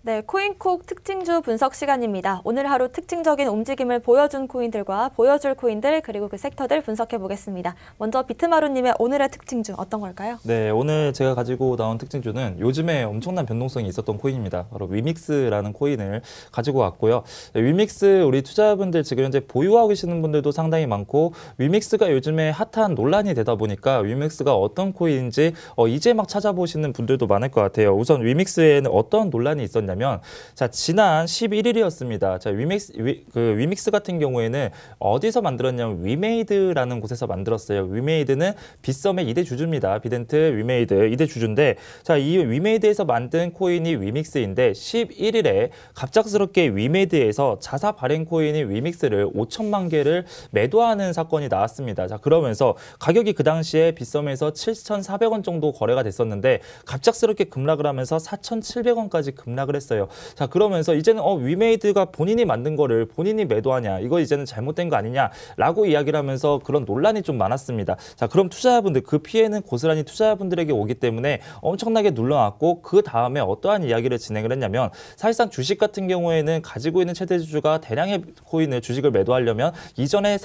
네, 코인콕 특징주 분석 시간입니다. 오늘 하루 특징적인 움직임을 보여준 코인들과 보여줄 코인들 그리고 그 섹터들 분석해 보겠습니다. 먼저 비트마루님의 오늘의 특징주 어떤 걸까요? 네, 오늘 제가 가지고 나온 특징주는 요즘에 엄청난 변동성이 있었던 코인입니다. 바로 위믹스라는 코인을 가지고 왔고요. 네, 위믹스 우리 투자자분들 지금 현재 보유하고 계시는 분들도 상당히 많고 위믹스가 요즘에 핫한 논란이 되다 보니까 위믹스가 어떤 코인인지 이제 막 찾아보시는 분들도 많을 것 같아요. 우선 위믹스에는 어떤 논란이 있었냐면 자, 지난 11일이었습니다. 자, 위믹스 같은 경우에는 어디서 만들었냐면 위메이드라는 곳에서 만들었어요. 위메이드는 빗썸의 2대 주주입니다. 비덴트, 위메이드 2대 주주인데 자, 이 위메이드에서 만든 코인이 위믹스인데 11일에 갑작스럽게 위메이드에서 자사 발행 코인인 위믹스를 5천만 개를 매도하는 사건이 나왔습니다. 자, 그러면서 가격이 그 당시에 빗썸에서 7,400원 정도 거래가 됐었는데 갑작스럽게 급락을 하면서 4,700원까지 급락을 했어요. 자, 그러면서 이제는 위메이드가 본인이 만든 거를 본인이 매도하냐, 이거 이제는 잘못된 거 아니냐라고 이야기를 하면서 그런 논란이 좀 많았습니다. 자, 그럼 투자자분들 그 피해는 고스란히 투자자분들에게 오기 때문에 엄청나게 눌러놨고 그 다음에 어떠한 이야기를 진행을 했냐면 사실상 주식 같은 경우에는 가지고 있는 최대 주주가 대량의 코인을 주식을 매도하려면 이전에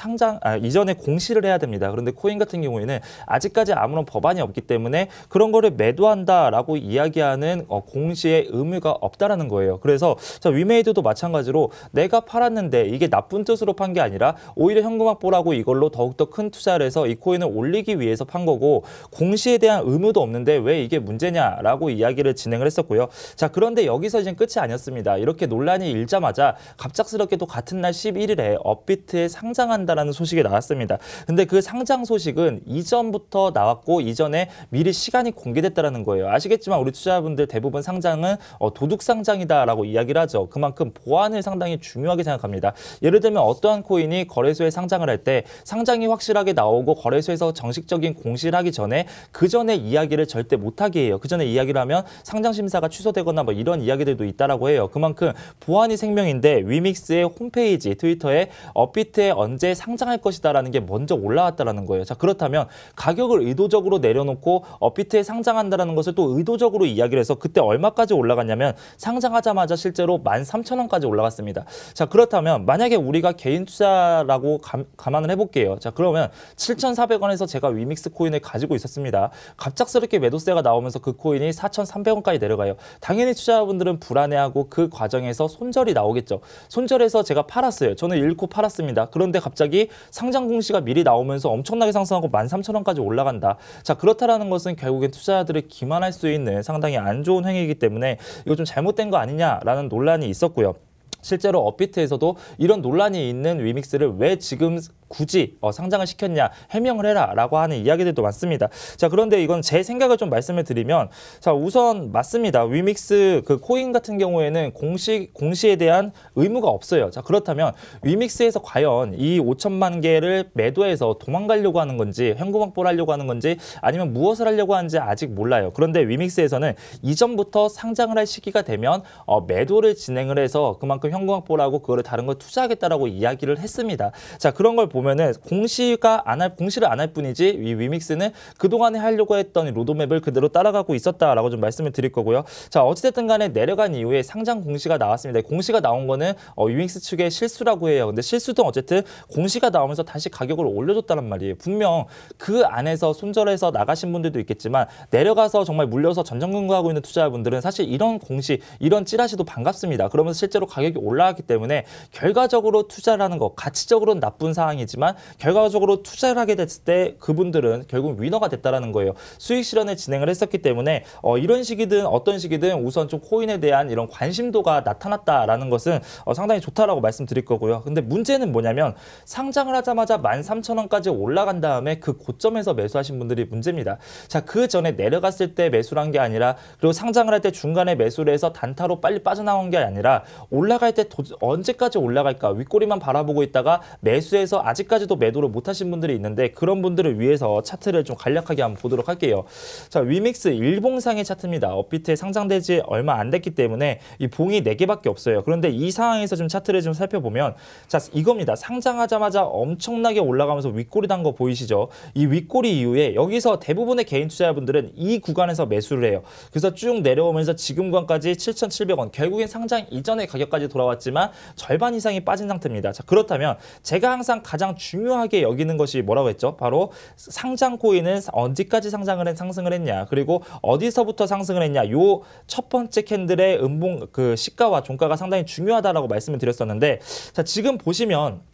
공시를 해야 됩니다. 그런데 코인 같은 경우에는 아직까지 아무런 법안이 없기 때문에 그런 거를 매도한다라고 이야기하는 공시의 의무가 없다라는 거예요. 그래서 자, 위메이드도 마찬가지로 내가 팔았는데 이게 나쁜 뜻으로 판 게 아니라 오히려 현금 확보라고 이걸로 더욱더 큰 투자를 해서 이 코인을 올리기 위해서 판 거고 공시에 대한 의무도 없는데 왜 이게 문제냐라고 이야기를 진행을 했었고요. 자, 그런데 여기서 이제 끝이 아니었습니다. 이렇게 논란이 일자마자 갑작스럽게 또 같은 날 11일에 업비트에 상장한다라는 소식이 나왔습니다. 근데 그 상장 소식은 이전부터 나왔고 이전에 미리 시간이 공개됐다라는 거예요. 아시겠지만 우리 투자자분들 대부분 상장은 도둑 상장이다라고 이야기를 하죠. 그만큼 보안을 상당히 중요하게 생각합니다. 예를 들면 어떠한 코인이 거래소에 상장을 할 때 상장이 확실하게 나오고 거래소에서 정식적인 공시를 하기 전에 그 전에 이야기를 절대 못하게 해요. 그 전에 이야기를 하면 상장 심사가 취소되거나 뭐 이런 이야기들도 있다라고 해요. 그만큼 보안이 생명인데 위믹스의 홈페이지 트위터에 업비트에 언제 상장할 것이다라는 게 먼저 올라왔다라는 거예요. 자, 그렇다면 가격을 의도적으로 내려놓고 업비트에 상장한다라는 것을 또 의도적으로 이야기를 해서 그때 얼마까지 올라갔냐면 상장하자마자 실제로 13,000원까지 올라갔습니다. 자, 그렇다면 만약에 우리가 개인 투자라고 감안을 해볼게요. 자, 그러면 7,400원에서 제가 위믹스 코인을 가지고 있었습니다. 갑작스럽게 매도세가 나오면서 그 코인이 4,300원까지 내려가요. 당연히 투자자분들은 불안해하고 그 과정에서 손절이 나오겠죠. 손절해서 제가 팔았어요. 저는 잃고 팔았습니다. 그런데 갑자기 상장 공시가 미리 나오면서 엄청나게 상승하고 13,000원까지 올라간다. 자, 그렇다라는 것은 결국엔 투자자들을 기만할 수 있는 상당히 안 좋은 행위이기 때문에 이거 좀 잘못된 거 아니냐라는 논란이 있었고요. 실제로 업비트에서도 이런 논란이 있는 위믹스를 왜 지금 굳이 상장을 시켰냐, 해명을 해라 라고 하는 이야기들도 많습니다. 자, 그런데 이건 제 생각을 좀 말씀을 드리면 자, 우선 맞습니다. 위믹스 그 코인 같은 경우에는 공시에 대한 의무가 없어요. 자, 그렇다면 위믹스에서 과연 이 5천만 개를 매도해서 도망가려고 하는 건지 현금 확보를 하려고 하는 건지 아니면 무엇을 하려고 하는지 아직 몰라요. 그런데 위믹스에서는 이전부터 상장을 할 시기가 되면 매도를 진행을 해서 그만큼 현금 확보를 하고 그거를 다른 걸 투자하겠다라고 이야기를 했습니다. 자, 그런 걸 보면은 공시를 안 할 뿐이지 이 위믹스는 그동안에 하려고 했던 로드맵을 그대로 따라가고 있었다라고 좀 말씀을 드릴 거고요. 자, 어찌됐든 간에 내려간 이후에 상장 공시가 나왔습니다. 공시가 나온 거는 위믹스 측의 실수라고 해요. 근데 실수도 어쨌든 공시가 나오면서 다시 가격을 올려줬다는 말이에요. 분명 그 안에서 손절해서 나가신 분들도 있겠지만 내려가서 정말 물려서 전전긍긍하고 있는 투자자분들은 사실 이런 공시, 이런 찌라시도 반갑습니다. 그러면서 실제로 가격이 올라갔기 때문에 결과적으로 투자라는 거 가치적으로는 나쁜 상황이지만 결과적으로 투자를 하게 됐을 때 그분들은 결국 위너가 됐다라는 거예요. 수익 실현을 진행을 했었기 때문에 이런 시기든 어떤 시기든 우선 좀 코인에 대한 이런 관심도가 나타났다라는 것은 상당히 좋다라고 말씀드릴 거고요. 근데 문제는 뭐냐면 상장을 하자마자 13,000원까지 올라간 다음에 그 고점에서 매수하신 분들이 문제입니다. 자, 그 전에 내려갔을 때 매수를 한 게 아니라 그리고 상장을 할 때 중간에 매수를 해서 단타로 빨리 빠져나온 게 아니라 올라갈 때 언제까지 올라갈까 윗꼬리만 바라보고 있다가 매수해서 아직 아직까지도 매도를 못하신 분들이 있는데 그런 분들을 위해서 차트를 좀 간략하게 한번 보도록 할게요. 자, 위믹스 일봉상의 차트입니다. 업비트에 상장된 지 얼마 안 됐기 때문에 이 봉이 4개밖에 없어요. 그런데 이 상황에서 좀 차트를 좀 살펴보면 자, 이겁니다. 상장하자마자 엄청나게 올라가면서 윗꼬리 단 거 보이시죠? 이 윗꼬리 이후에 여기서 대부분의 개인 투자자분들은 이 구간에서 매수를 해요. 그래서 쭉 내려오면서 지금 구간까지 7,700원. 결국엔 상장 이전의 가격까지 돌아왔지만 절반 이상이 빠진 상태입니다. 자, 그렇다면 제가 항상 가장 중요하게 여기는 것이 뭐라고 했죠? 바로 상장 코인은 언제까지 상승을 했냐, 그리고 어디서부터 상승을 했냐, 요 첫 번째 캔들의 음봉 그 시가와 종가가 상당히 중요하다라고 말씀을 드렸었는데, 자, 지금 보시면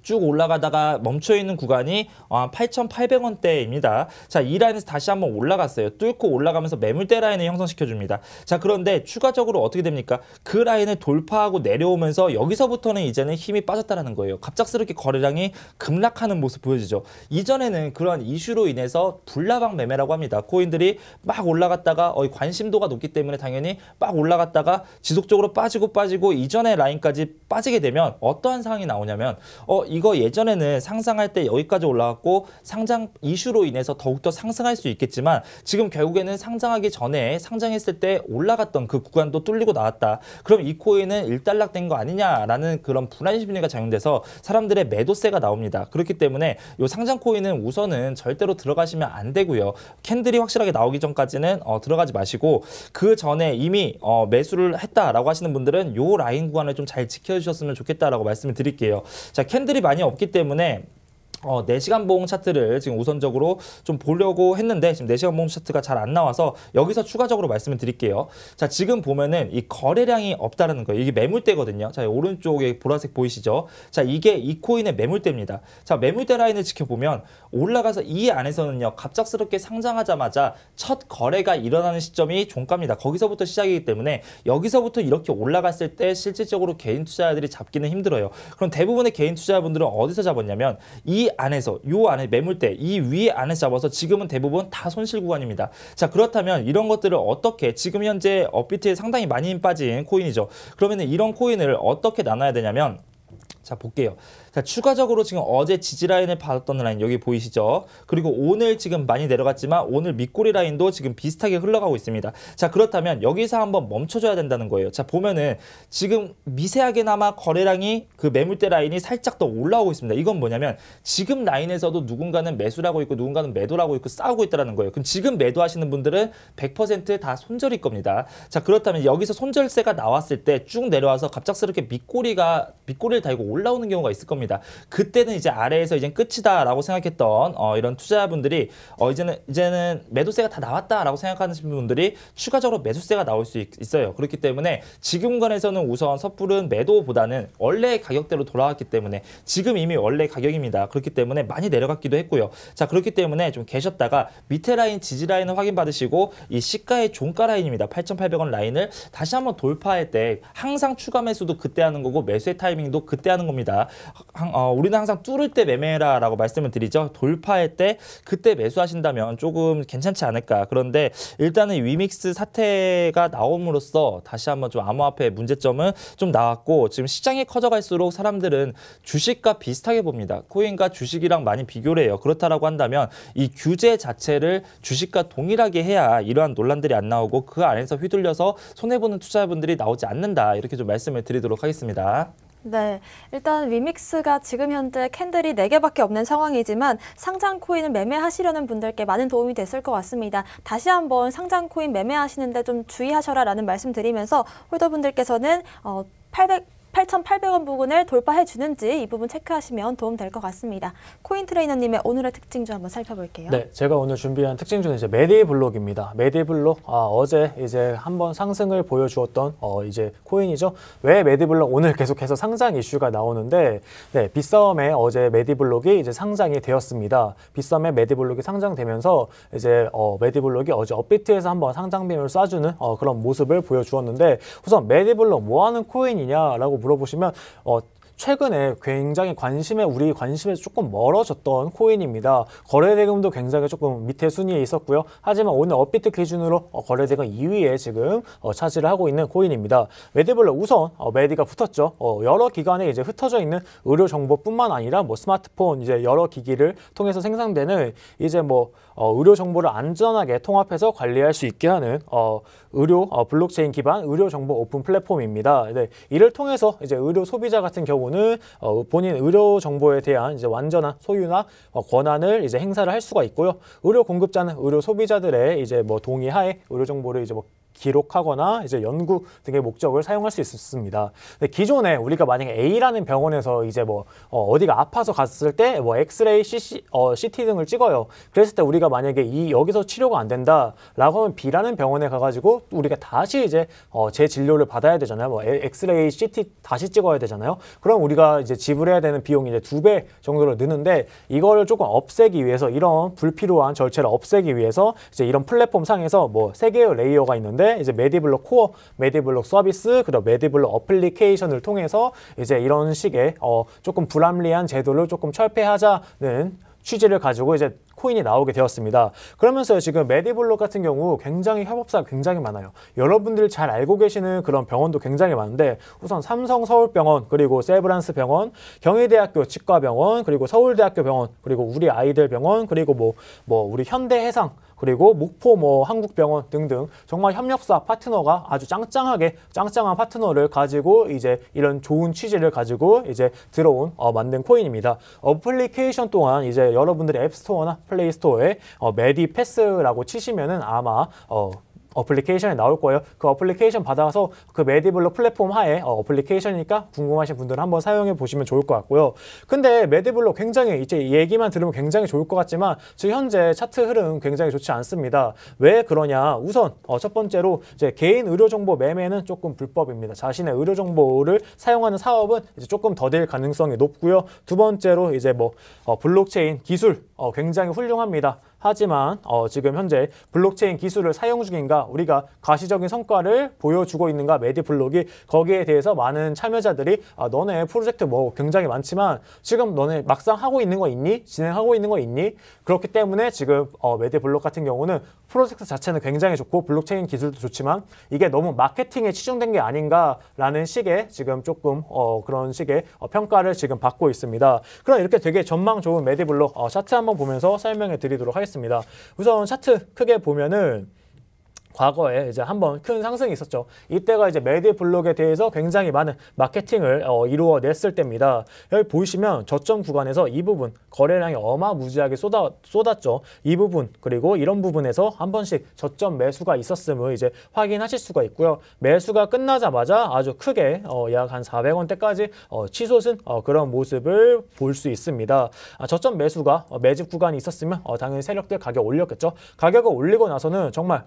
쭉 올라가다가 멈춰있는 구간이 8,800원대입니다. 자, 이 라인에서 다시 한번 올라갔어요. 뚫고 올라가면서 매물대 라인을 형성시켜줍니다. 자, 그런데 추가적으로 어떻게 됩니까? 그 라인을 돌파하고 내려오면서 여기서부터는 이제는 힘이 빠졌다는 거예요. 갑작스럽게 거래량이 급락하는 모습 보여지죠. 이전에는 그런 이슈로 인해서 불나방 매매라고 합니다. 코인들이 막 올라갔다가 관심도가 높기 때문에 당연히 막 올라갔다가 지속적으로 빠지고 이전의 라인까지 빠지게 되면 어떠한 상황이 나오냐면 이거 예전에는 상장할 때 여기까지 올라갔고 상장 이슈로 인해서 더욱더 상승할 수 있겠지만 지금 결국에는 상장하기 전에 상장했을 때 올라갔던 그 구간도 뚫리고 나왔다. 그럼 이 코인은 일단락된 거 아니냐라는 그런 불안 심리가 작용돼서 사람들의 매도세가 나옵니다. 그렇기 때문에 이 상장 코인은 우선은 절대로 들어가시면 안 되고요. 캔들이 확실하게 나오기 전까지는 들어가지 마시고, 그 전에 이미 매수를 했다라고 하시는 분들은 이 라인 구간을 좀 잘 지켜주셨으면 좋겠다라고 말씀을 드릴게요. 자, 캔들이 많이 없기 때문에 4시간 봉 차트를 지금 우선적으로 좀 보려고 했는데 지금 4시간 봉 차트가 잘 안 나와서 여기서 추가적으로 말씀을 드릴게요. 자, 지금 보면은 이 거래량이 없다라는 거예요. 이게 매물대거든요. 자, 오른쪽에 보라색 보이시죠? 자, 이게 이 코인의 매물대입니다. 자, 매물대 라인을 지켜보면 올라가서 이 안에서는요, 갑작스럽게 상장하자마자 첫 거래가 일어나는 시점이 종가입니다. 거기서부터 시작이기 때문에 여기서부터 이렇게 올라갔을 때 실질적으로 개인 투자자들이 잡기는 힘들어요. 그럼 대부분의 개인 투자자분들은 어디서 잡았냐면 이 안에서, 요 안에 매물대, 이 위에 안에서 잡아서 지금은 대부분 다 손실 구간입니다. 자, 그렇다면 이런 것들을 어떻게, 지금 현재 업비트에 상당히 많이 힘 빠진 코인이죠. 그러면 이런 코인을 어떻게 나눠야 되냐면, 자, 볼게요. 자, 추가적으로 지금 어제 지지 라인을 받았던 라인 여기 보이시죠? 그리고 오늘 지금 많이 내려갔지만 오늘 밑꼬리 라인도 지금 비슷하게 흘러가고 있습니다. 자, 그렇다면 여기서 한번 멈춰줘야 된다는 거예요. 자, 보면은 지금 미세하게나마 거래량이 그 매물대 라인이 살짝 더 올라오고 있습니다. 이건 뭐냐면 지금 라인에서도 누군가는 매수라고 있고 누군가는 매도라고 있고 싸우고 있다는 거예요. 그럼 지금 매도하시는 분들은 100% 다 손절일 겁니다. 자, 그렇다면 여기서 손절세가 나왔을 때 쭉 내려와서 갑작스럽게 밑꼬리를 달고 올라오는 경우가 있을 겁니다. 그때는 이제 아래에서 이제 끝이다라고 생각했던 이런 투자자분들이 이제는 매도세가 다 나왔다라고 생각하시는 분들이 추가적으로 매수세가 나올 수 있어요. 그렇기 때문에 지금 구간에서는 우선 섣부른 매도보다는 원래의 가격대로 돌아왔기 때문에 지금 이미 원래 가격입니다. 그렇기 때문에 많이 내려갔기도 했고요. 자, 그렇기 때문에 좀 계셨다가 밑에 라인 지지 라인을 확인 받으시고 이 시가의 종가 라인입니다. 8,800원 라인을 다시 한번 돌파할 때 항상 추가 매수도 그때 하는 거고 매수의 타이밍도 그때 하는 겁니다. 우리는 항상 뚫을 때 매매라라고 말씀을 드리죠. 돌파할 때 그때 매수하신다면 조금 괜찮지 않을까. 그런데 일단은 위믹스 사태가 나옴으로써 다시 한번 좀 암호화폐의 문제점은 좀 나왔고, 지금 시장이 커져갈수록 사람들은 주식과 비슷하게 봅니다. 코인과 주식이랑 많이 비교를 해요. 그렇다라고 한다면 이 규제 자체를 주식과 동일하게 해야 이러한 논란들이 안 나오고 그 안에서 휘둘려서 손해보는 투자자분들이 나오지 않는다. 이렇게 좀 말씀을 드리도록 하겠습니다. 네, 일단 위믹스가 지금 현재 캔들이 4개밖에 없는 상황이지만 상장 코인을 매매하시려는 분들께 많은 도움이 됐을 것 같습니다. 다시 한번 상장 코인 매매하시는데 좀 주의하셔라라는 말씀 드리면서 홀더분들께서는 8,800원 부근을 돌파해 주는지 이 부분 체크하시면 도움 될 것 같습니다. 코인 트레이너님의 오늘의 특징주 한번 살펴볼게요. 네, 제가 오늘 준비한 특징주는 이제 메디블록입니다. 메디블록, 어제 이제 한번 상승을 보여주었던 이제 코인이죠. 왜 메디블록 오늘 계속해서 상장 이슈가 나오는데, 네, 빗썸에 어제 메디블록이 이제 상장이 되었습니다. 빗썸에 메디블록이 상장되면서 이제 메디블록이 어제 업비트에서 한번 상장빔을 쏴주는 그런 모습을 보여주었는데, 우선 메디블록 뭐 하는 코인이냐라고 물어보시면 최근에 굉장히 우리 관심에서 조금 멀어졌던 코인입니다. 거래대금도 굉장히 조금 밑에 순위에 있었고요. 하지만 오늘 업비트 기준으로 거래대금 2위에 지금 차지를 하고 있는 코인입니다. 메디블록 우선 메디가 붙었죠. 여러 기관에 이제 흩어져 있는 의료 정보뿐만 아니라 뭐 스마트폰 이제 여러 기기를 통해서 생산되는 이제 뭐 의료 정보를 안전하게 통합해서 관리할 수 있게 하는 블록체인 기반 의료 정보 오픈 플랫폼입니다. 네, 이를 통해서 이제 의료 소비자 같은 경우는 본인 의료 정보에 대한 이제 완전한 소유나 권한을 이제 행사를 할 수가 있고요. 의료 공급자는 의료 소비자들의 이제 뭐 동의하에 의료 정보를 이제 뭐 기록하거나 이제 연구 등의 목적을 사용할 수 있습니다. 근데 기존에 우리가 만약에 A라는 병원에서 이제 뭐 어디가 아파서 갔을 때 뭐 엑스레이, CT 등을 찍어요. 그랬을 때 우리가 만약에 여기서 치료가 안 된다라고 하면 B라는 병원에 가가지고 우리가 다시 이제 재진료를 받아야 되잖아요. 뭐 엑스레이, CT 다시 찍어야 되잖아요. 그럼 우리가 이제 지불해야 되는 비용이 이제 2배 정도로 느는데 이거를 조금 없애기 위해서 이런 불필요한 절차를 없애기 위해서 이제 이런 플랫폼 상에서 뭐 3개의 레이어가 있는데 이제 메디블록 코어, 메디블록 서비스, 그리고 메디블록 어플리케이션을 통해서 이제 이런 식의 조금 불합리한 제도를 조금 철폐하자는 취지를 가지고 이제 코인이 나오게 되었습니다. 그러면서 지금 메디블록 같은 경우 굉장히 협업사가 굉장히 많아요. 여러분들이 잘 알고 계시는 그런 병원도 굉장히 많은데 우선 삼성서울병원, 그리고 세브란스 병원, 경희대학교 치과병원, 그리고 서울대학교 병원, 그리고 우리 아이들 병원, 그리고 뭐 우리 현대해상, 그리고 목포 뭐 한국병원 등등 정말 협력사 파트너가 아주 짱짱한 파트너를 가지고 이제 이런 좋은 취지를 가지고 이제 들어온 만든 코인입니다. 어플리케이션 또한 이제 여러분들이 앱스토어나 플레이스토어에 메디패스라고 치시면은 아마 어플리케이션이 나올 거예요. 그 어플리케이션 받아서 그 메디블록 플랫폼 하에 어플리케이션이니까 궁금하신 분들은 한번 사용해 보시면 좋을 것 같고요. 근데 메디블록 굉장히 이제 얘기만 들으면 굉장히 좋을 것 같지만 지금 현재 차트 흐름 굉장히 좋지 않습니다. 왜 그러냐? 우선 첫 번째로 이제 개인 의료 정보 매매는 조금 불법입니다. 자신의 의료 정보를 사용하는 사업은 이제 조금 더딜 가능성이 높고요. 두 번째로 이제 뭐 블록체인 기술 굉장히 훌륭합니다. 하지만 지금 현재 블록체인 기술을 사용 중인가, 우리가 가시적인 성과를 보여주고 있는가, 메디블록이 거기에 대해서 많은 참여자들이 너네 프로젝트 뭐 굉장히 많지만 지금 너네 막상 하고 있는 거 있니? 진행하고 있는 거 있니? 그렇기 때문에 지금 메디블록 같은 경우는 프로젝트 자체는 굉장히 좋고 블록체인 기술도 좋지만 이게 너무 마케팅에 치중된 게 아닌가라는 식의 지금 조금 그런 식의 평가를 지금 받고 있습니다. 그럼 이렇게 되게 전망 좋은 메디블록 차트 한번 보면서 설명해 드리도록 하겠습니다. 우선 차트 크게 보면은 과거에 이제 한번 큰 상승이 있었죠. 이때가 이제 메디블록에 대해서 굉장히 많은 마케팅을 이루어냈을 때입니다. 여기 보시면 저점 구간에서 이 부분 거래량이 어마무지하게 쏟았죠. 이 부분 그리고 이런 부분에서 한 번씩 저점 매수가 있었음을 이제 확인하실 수가 있고요. 매수가 끝나자마자 아주 크게 약 한 400원대까지 치솟은 그런 모습을 볼 수 있습니다. 저점 매수가 매집 구간이 있었으면 당연히 세력들 가격 올렸겠죠. 가격을 올리고 나서는 정말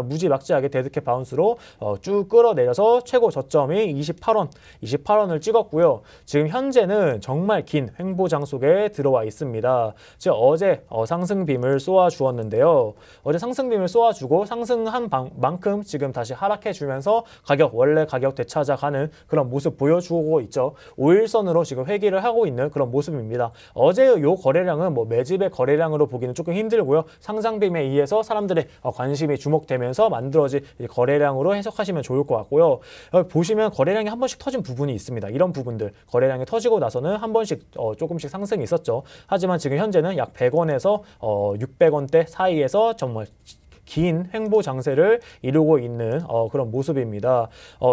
무지막지하게 데드캣 바운스로 쭉 끌어내려서 최고 저점이 28원을 찍었고요. 지금 현재는 정말 긴 횡보장 속에 들어와 있습니다. 제가 어제 상승빔을 쏘아 주었는데요. 어제 상승빔을 쏘아주고 상승한 만큼 지금 다시 하락해 주면서 원래 가격 되찾아가는 그런 모습 보여주고 있죠. 5일선으로 지금 회귀를 하고 있는 그런 모습입니다. 어제의 요 거래량은 뭐 매집의 거래량으로 보기는 조금 힘들고요. 상장빔에 의해서 사람들의 관심이 주목되면서 만들어진 거래량으로 해석하시면 좋을 것 같고요. 여기 보시면 거래량이 한 번씩 터진 부분이 있습니다. 이런 부분들 거래량이 터지고 나서는 한 번씩 조금씩 상승이 있었죠. 하지만 지금 현재는 약 100원에서 600원대 사이에서 정말 긴 횡보 장세를 이루고 있는 그런 모습입니다.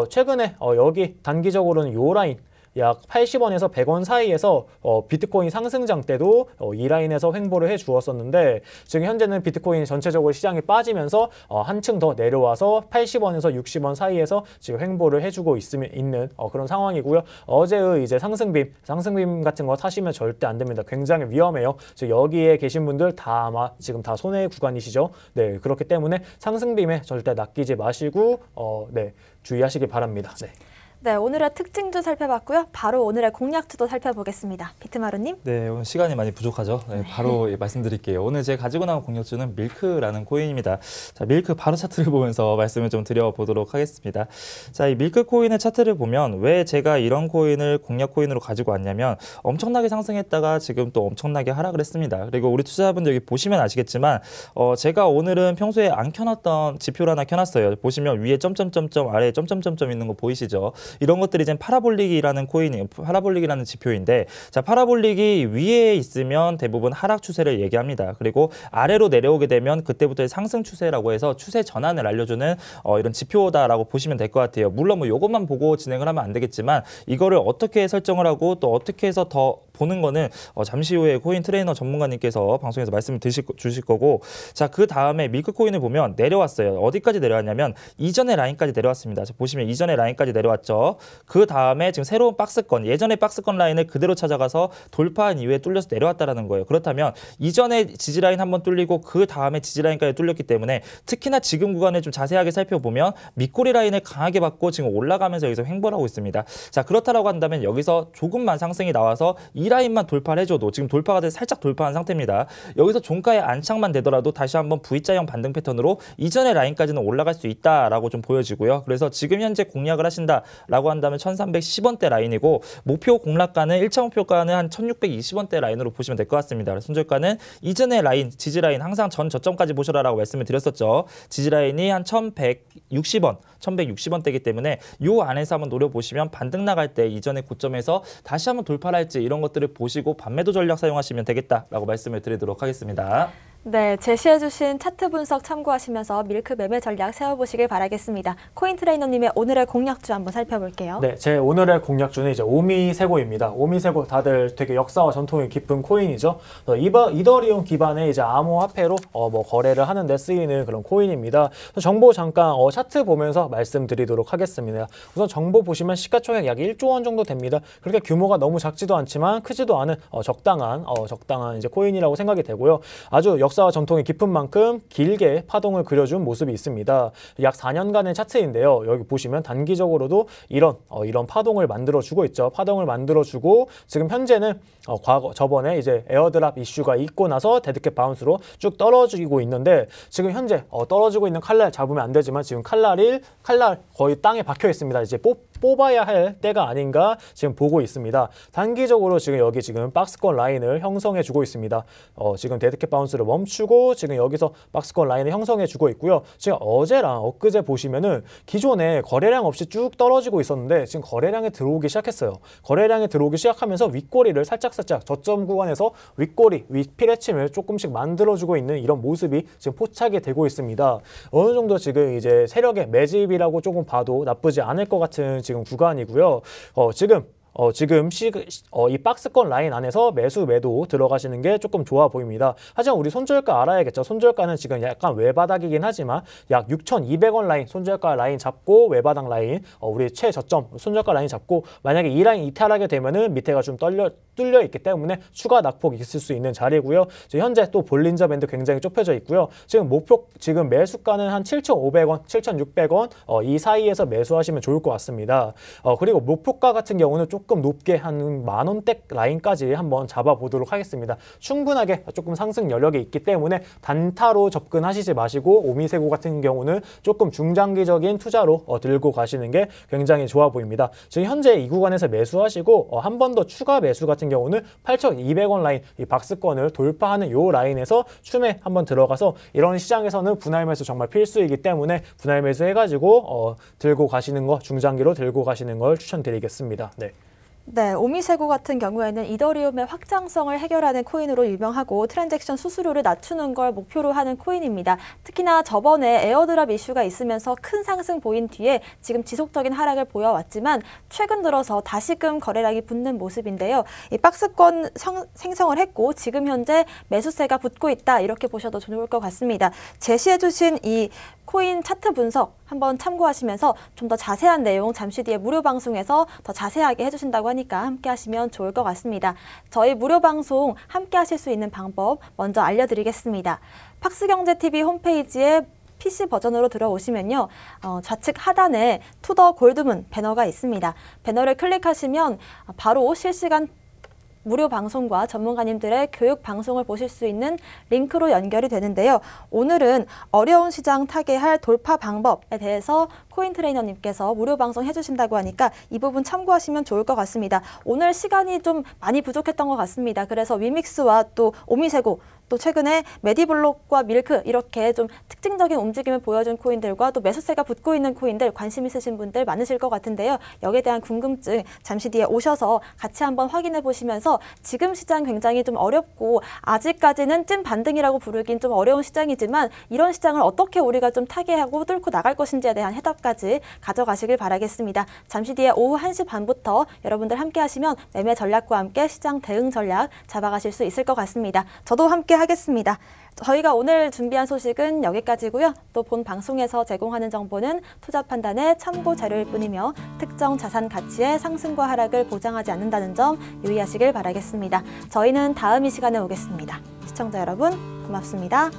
최근에 여기 단기적으로는 요 라인 약 80원에서 100원 사이에서 비트코인 상승장 때도 이 라인에서 횡보를 해 주었었는데 지금 현재는 비트코인 전체적으로 시장이 빠지면서 한층 더 내려와서 80원에서 60원 사이에서 지금 횡보를 해주고 있는 그런 상황이고요. 어제의 이제 상승빔 같은 거 타시면 절대 안 됩니다. 굉장히 위험해요. 지금 여기에 계신 분들 다 아마 지금 다 손해 구간이시죠. 네, 그렇기 때문에 상승빔에 절대 낚이지 마시고 네, 주의하시기 바랍니다. 네. 네, 오늘의 특징주 살펴봤고요. 바로 오늘의 공략주도 살펴보겠습니다. 비트마루님. 네, 오늘 시간이 많이 부족하죠. 네, 바로 말씀드릴게요. 오늘 제가 가지고 나온 공략주는 밀크라는 코인입니다. 자, 밀크 바로 차트를 보면서 말씀을 좀 드려보도록 하겠습니다. 자, 이 밀크 코인의 차트를 보면 왜 제가 이런 코인을 공략 코인으로 가지고 왔냐면 엄청나게 상승했다가 지금 또 엄청나게 하락을 했습니다. 그리고 우리 투자자분들 여기 보시면 아시겠지만 제가 오늘은 평소에 안 켜놨던 지표를 하나 켜놨어요. 보시면 위에 점점점점 아래에 점점점점 있는 거 보이시죠? 이런 것들이 이제 파라볼릭이라는 코인이에요. 파라볼릭이라는 지표인데, 자, 파라볼릭이 위에 있으면 대부분 하락 추세를 얘기합니다. 그리고 아래로 내려오게 되면 그때부터의 상승 추세라고 해서 추세 전환을 알려주는 이런 지표다라고 보시면 될 것 같아요. 물론 뭐 이것만 보고 진행을 하면 안 되겠지만 이거를 어떻게 설정을 하고 또 어떻게 해서 더 보는 거는 잠시 후에 코인 트레이너 전문가님께서 방송에서 말씀을 주실 거고, 자, 그 다음에 밀크 코인을 보면 내려왔어요. 어디까지 내려왔냐면 이전의 라인까지 내려왔습니다. 자, 보시면 이전의 라인까지 내려왔죠. 그 다음에 지금 새로운 박스권, 예전의 박스권 라인을 그대로 찾아가서 돌파한 이후에 뚫려서 내려왔다라는 거예요. 그렇다면 이전에 지지라인 한번 뚫리고 그 다음에 지지라인까지 뚫렸기 때문에 특히나 지금 구간을 좀 자세하게 살펴보면 밑꼬리 라인을 강하게 받고 지금 올라가면서 여기서 횡보하고 있습니다. 자, 그렇다라고 한다면 여기서 조금만 상승이 나와서 이 라인만 돌파를 해줘도 지금 돌파가 돼서 살짝 돌파한 상태입니다. 여기서 종가의 안착만 되더라도 다시 한번 V자형 반등 패턴으로 이전의 라인까지는 올라갈 수 있다라고 좀 보여지고요. 그래서 지금 현재 공략을 하신다라고 한다면 1310원대 라인이고, 목표 공략가는 1차 목표가는 한 1620원대 라인으로 보시면 될 것 같습니다. 손절가는 이전의 라인, 지지라인 항상 전 저점까지 보셔라라고 말씀을 드렸었죠. 지지라인이 한 1160원, 1160원대이기 때문에 요 안에서 한번 노려보시면 반등 나갈 때 이전의 고점에서 다시 한번 돌파를 할지 이런 것들을 보시고 반매도 전략 사용하시면 되겠다라고 말씀을 드리도록 하겠습니다. 네, 제시해주신 차트 분석 참고하시면서 밀크 매매 전략 세워보시길 바라겠습니다. 코인 트레이너님의 오늘의 공략주 한번 살펴볼게요. 네, 제 오늘의 공략주는 이제 오미세고입니다. 오미세고 다들 되게 역사와 전통이 깊은 코인이죠. 이더리움 기반의 이제 암호화폐로 뭐 거래를 하는데 쓰이는 그런 코인입니다. 정보 잠깐 차트 보면서 말씀드리도록 하겠습니다. 우선 정보 보시면 시가총액 약 1조 원 정도 됩니다. 그렇게 규모가 너무 작지도 않지만 크지도 않은 적당한 이제 코인이라고 생각이 되고요. 아주 역사와 전통이 깊은 만큼 길게 파동을 그려준 모습이 있습니다. 약 4년간의 차트인데요. 여기 보시면 단기적으로도 이런 파동을 만들어주고 있죠. 파동을 만들어주고 지금 현재는 저번에 이제 에어드랍 이슈가 있고 나서 데드캣 바운스로 쭉 떨어지고 있는데, 지금 현재 떨어지고 있는 칼날 잡으면 안 되지만 지금 칼날 거의 땅에 박혀 있습니다. 이제 뽑아야 할 때가 아닌가 지금 보고 있습니다. 단기적으로 지금 여기 지금 박스권 라인을 형성해 주고 있습니다. 지금 데드캣 바운스를 멈추고 지금 여기서 박스권 라인을 형성해 주고 있고요. 지금 어제랑 엊그제 보시면은 기존에 거래량 없이 쭉 떨어지고 있었는데 지금 거래량이 들어오기 시작했어요. 거래량이 들어오기 시작하면서 윗꼬리를 살짝 저점 구간에서 윗피레침을 조금씩 만들어주고 있는 이런 모습이 지금 포착이 되고 있습니다. 어느 정도 지금 이제 세력의 매집이라고 조금 봐도 나쁘지 않을 것 같은 지금 구간이고요. 지금 이 박스권 라인 안에서 매도 들어가시는 게 조금 좋아 보입니다. 하지만 우리 손절가 알아야겠죠. 손절가는 지금 약간 외바닥이긴 하지만 약 6,200원 라인 손절가 라인 잡고 외바닥 라인 우리 최저점 손절가 라인 잡고 만약에 이 라인 이탈하게 되면은 밑에가 좀 뚫려 있기 때문에 추가 낙폭이 있을 수 있는 자리고요. 현재 또 볼린저 밴드 굉장히 좁혀져 있고요. 지금 매수가는 한 7,500원, 7,600원 이 사이에서 매수하시면 좋을 것 같습니다. 그리고 목표가 같은 경우는 조금 높게 한 만원대 라인까지 한번 잡아보도록 하겠습니다. 충분하게 조금 상승 여력이 있기 때문에 단타로 접근하시지 마시고 오미세고 같은 경우는 조금 중장기적인 투자로 들고 가시는 게 굉장히 좋아 보입니다. 지금 현재 이 구간에서 매수하시고 한 번 더 추가 매수 같은 경우는 8,200원 라인 이 박스권을 돌파하는 요 라인에서 춤에 한번 들어가서 이런 시장에서는 분할 매수 정말 필수이기 때문에 분할 매수 해가지고 들고 가시는 거 중장기로 들고 가시는 걸 추천드리겠습니다. 네. 네, 오미세고 같은 경우에는 이더리움의 확장성을 해결하는 코인으로 유명하고 트랜잭션 수수료를 낮추는 걸 목표로 하는 코인입니다. 특히나 저번에 에어드랍 이슈가 있으면서 큰 상승 보인 뒤에 지금 지속적인 하락을 보여왔지만 최근 들어서 다시금 거래량이 붙는 모습인데요. 이 박스권 생성을 했고 지금 현재 매수세가 붙고 있다 이렇게 보셔도 좋을 것 같습니다. 제시해주신 이 코인 차트 분석 한번 참고하시면서 좀 더 자세한 내용 잠시 뒤에 무료 방송에서 더 자세하게 해주신다고 하니까 함께 하시면 좋을 것 같습니다. 저희 무료 방송 함께 하실 수 있는 방법 먼저 알려드리겠습니다. 팍스경제TV 홈페이지에 PC 버전으로 들어오시면요. 좌측 하단에 투더 골드문 배너가 있습니다. 배너를 클릭하시면 바로 실시간 무료 방송과 전문가님들의 교육 방송을 보실 수 있는 링크로 연결이 되는데요. 오늘은 어려운 시장 타개할 돌파 방법에 대해서 코인 트레이너님께서 무료 방송 해주신다고 하니까 이 부분 참고하시면 좋을 것 같습니다. 오늘 시간이 좀 많이 부족했던 것 같습니다. 그래서 위믹스와 또 오미세고 또 최근에 메디블록과 밀크 이렇게 좀 특징적인 움직임을 보여준 코인들과 또 매수세가 붙고 있는 코인들 관심 있으신 분들 많으실 것 같은데요. 여기에 대한 궁금증 잠시 뒤에 오셔서 같이 한번 확인해 보시면서 지금 시장 굉장히 좀 어렵고 아직까지는 찐 반등이라고 부르긴 좀 어려운 시장이지만 이런 시장을 어떻게 우리가 좀 타개하고 뚫고 나갈 것인지에 대한 해답까지 가져가시길 바라겠습니다. 잠시 뒤에 오후 1시 반부터 여러분들 함께 하시면 매매 전략과 함께 시장 대응 전략 잡아가실 수 있을 것 같습니다. 저도 함께 하겠습니다. 저희가 오늘 준비한 소식은 여기까지고요. 또 본 방송에서 제공하는 정보는 투자 판단의 참고 자료일 뿐이며 특정 자산 가치의 상승과 하락을 보장하지 않는다는 점 유의하시길 바라겠습니다. 저희는 다음 이 시간에 오겠습니다. 시청자 여러분 고맙습니다.